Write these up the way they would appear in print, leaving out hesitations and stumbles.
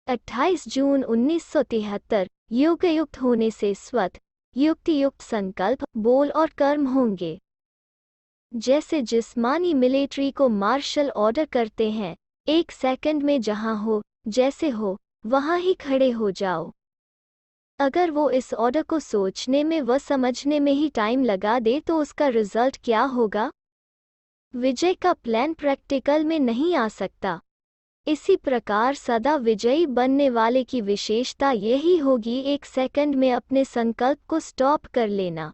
28 जून 1973 योग युक्त होने से स्वत युक्ति युक्त संकल्प, बोल और कर्म होंगे। जैसे जिस्मानी मिलिट्री को मार्शल ऑर्डर करते हैं, 1 सेकंड में जहां हो, जैसे हो, वहां ही खड़े हो जाओ। अगर वो इस ऑर्डर को सोचने में व समझने में ही टाइम लगा दे तो उसका रिजल्ट क्या होगा? विजय का प्लान प्रैक्टिकल में नहीं आ सकता। इसी प्रकार सदा विजयी बनने वाले की विशेषता यही होगी 1 सेकंड में अपने संकल्प को स्टॉप कर लेना।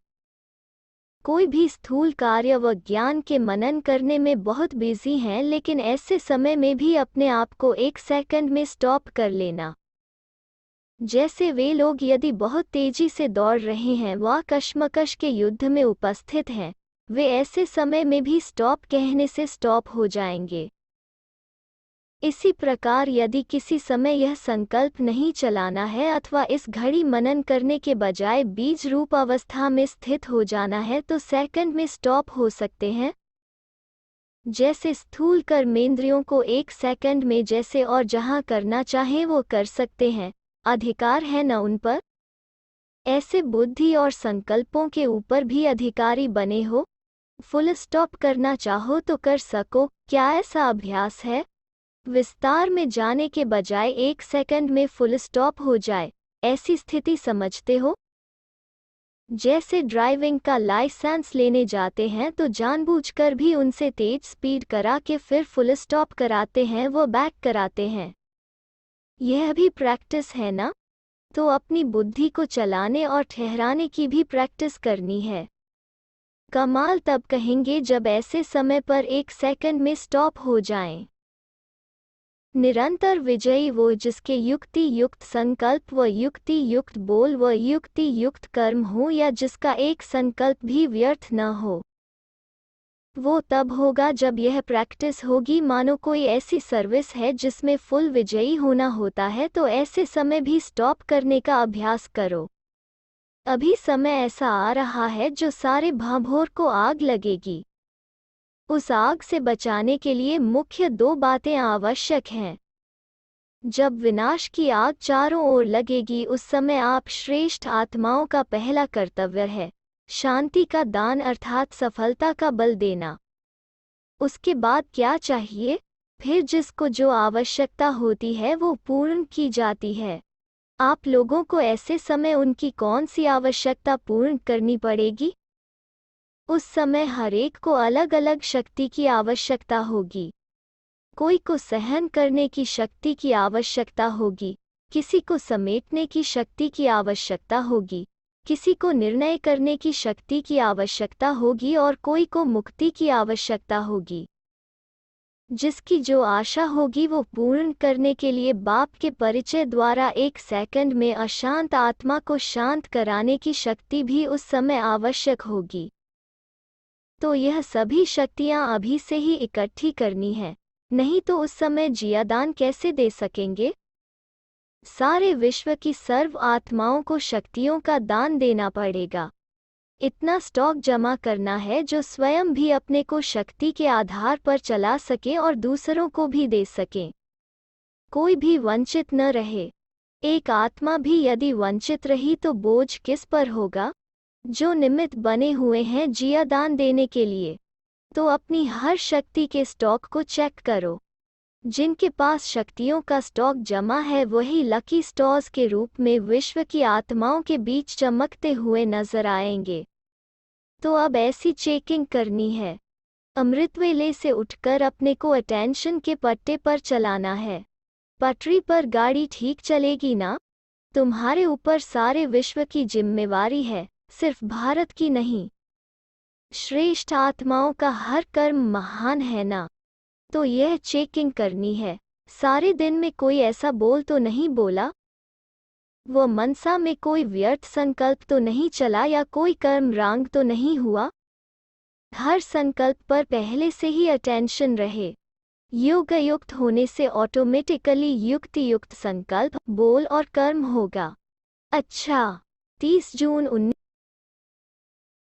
कोई भी स्थूल कार्य व ज्ञान के मनन करने में बहुत बिजी हैं, लेकिन ऐसे समय में भी अपने आप को 1 सेकंड में स्टॉप कर लेना। जैसे वे लोग यदि बहुत तेजी से दौड़ रहे हैं व कश्मकश के युद्ध में उपस्थित हैं, वे ऐसे समय में भी स्टॉप कहने से स्टॉप हो जाएंगे। इसी प्रकार यदि किसी समय यह संकल्प नहीं चलाना है अथवा इस घड़ी मनन करने के बजाय बीज रूप अवस्था में स्थित हो जाना है तो सेकंड में स्टॉप हो सकते हैं। जैसे स्थूल कर्मेंद्रियों को 1 सेकंड में जैसे और जहां करना चाहें वो कर सकते हैं, अधिकार है न उन पर? ऐसे बुद्धि और संकल्पों के ऊपर भी अधिकारी बने हो। फुल स्टॉप करना चाहो तो कर सको। क्या ऐसा अभ्यास है? विस्तार में जाने के बजाय 1 सेकंड में फुल स्टॉप हो जाए, ऐसी स्थिति समझते हो? जैसे ड्राइविंग का लाइसेंस लेने जाते हैं तो जानबूझकर भी उनसे तेज स्पीड करा के फिर फुल स्टॉप कराते हैं व बैक कराते हैं। यह भी प्रैक्टिस है ना? तो अपनी बुद्धि को चलाने और ठहराने की भी प्रैक्टिस करनी है। कमाल तब कहेंगे जब ऐसे समय पर 1 सेकंड में स्टॉप हो जाएं। निरंतर विजयी वो जिसके युक्ति युक्त संकल्प व युक्ति युक्त बोल व युक्ति युक्त कर्म हो, या जिसका एक संकल्प भी व्यर्थ न हो। वो तब होगा जब यह प्रैक्टिस होगी मानो कोई ऐसी सर्विस है जिसमें फुल विजयी होना होता है, तो ऐसे समय भी स्टॉप करने का अभ्यास करो। अभी समय ऐसा आ रहा है जो सारे भाभोर को आग लगेगी। उस आग से बचाने के लिए मुख्य 2 बातें आवश्यक हैं। जब विनाश की आग चारों ओर लगेगी उस समय आप श्रेष्ठ आत्माओं का पहला कर्तव्य है शांति का दान अर्थात सफलता का बल देना। उसके बाद क्या चाहिए? फिर जिसको जो आवश्यकता होती है वो पूर्ण की जाती है। आप लोगों को ऐसे समय उनकी कौन सी आवश्यकता पूर्ण करनी पड़ेगी? उस समय हर एक को अलग अलग शक्ति की आवश्यकता होगी। कोई को सहन करने की शक्ति की आवश्यकता होगी, किसी को समेटने की शक्ति की आवश्यकता होगी, किसी को निर्णय करने की शक्ति की आवश्यकता होगी और कोई को मुक्ति की आवश्यकता होगी। जिसकी जो आशा होगी वो पूर्ण करने के लिए बाप के परिचय द्वारा 1 सेकंड में अशांत आत्मा को शांत कराने की शक्ति भी उस समय आवश्यक होगी। तो यह सभी शक्तियां अभी से ही इकट्ठी करनी है, नहीं तो उस समय जियादान कैसे दे सकेंगे? सारे विश्व की सर्व आत्माओं को शक्तियों का दान देना पड़ेगा। इतना स्टॉक जमा करना है जो स्वयं भी अपने को शक्ति के आधार पर चला सके और दूसरों को भी दे सके। कोई भी वंचित न रहे। एक आत्मा भी यदि वंचित रही तो बोझ किस पर होगा? जो निमित्त बने हुए हैं जियादान देने के लिए। तो अपनी हर शक्ति के स्टॉक को चेक करो। जिनके पास शक्तियों का स्टॉक जमा है वही लकी स्टॉर्स के रूप में विश्व की आत्माओं के बीच चमकते हुए नजर आएंगे। तो अब ऐसी चेकिंग करनी है। अमृतवेले से उठकर अपने को अटेंशन के पट्टे पर चलाना है। पटरी पर गाड़ी ठीक चलेगी ना? तुम्हारे ऊपर सारे विश्व की जिम्मेवारी है, सिर्फ भारत की नहीं। श्रेष्ठ आत्माओं का हर कर्म महान है ना? तो यह चेकिंग करनी है। सारे दिन में कोई ऐसा बोल तो नहीं बोला? वो मनसा में कोई व्यर्थ संकल्प तो नहीं चला या कोई कर्म रांग तो नहीं हुआ? हर संकल्प पर पहले से ही अटेंशन रहे। योग युक्त होने से ऑटोमेटिकली युक्ति युक्त संकल्प, बोल और कर्म होगा। अच्छा, 30 जून 19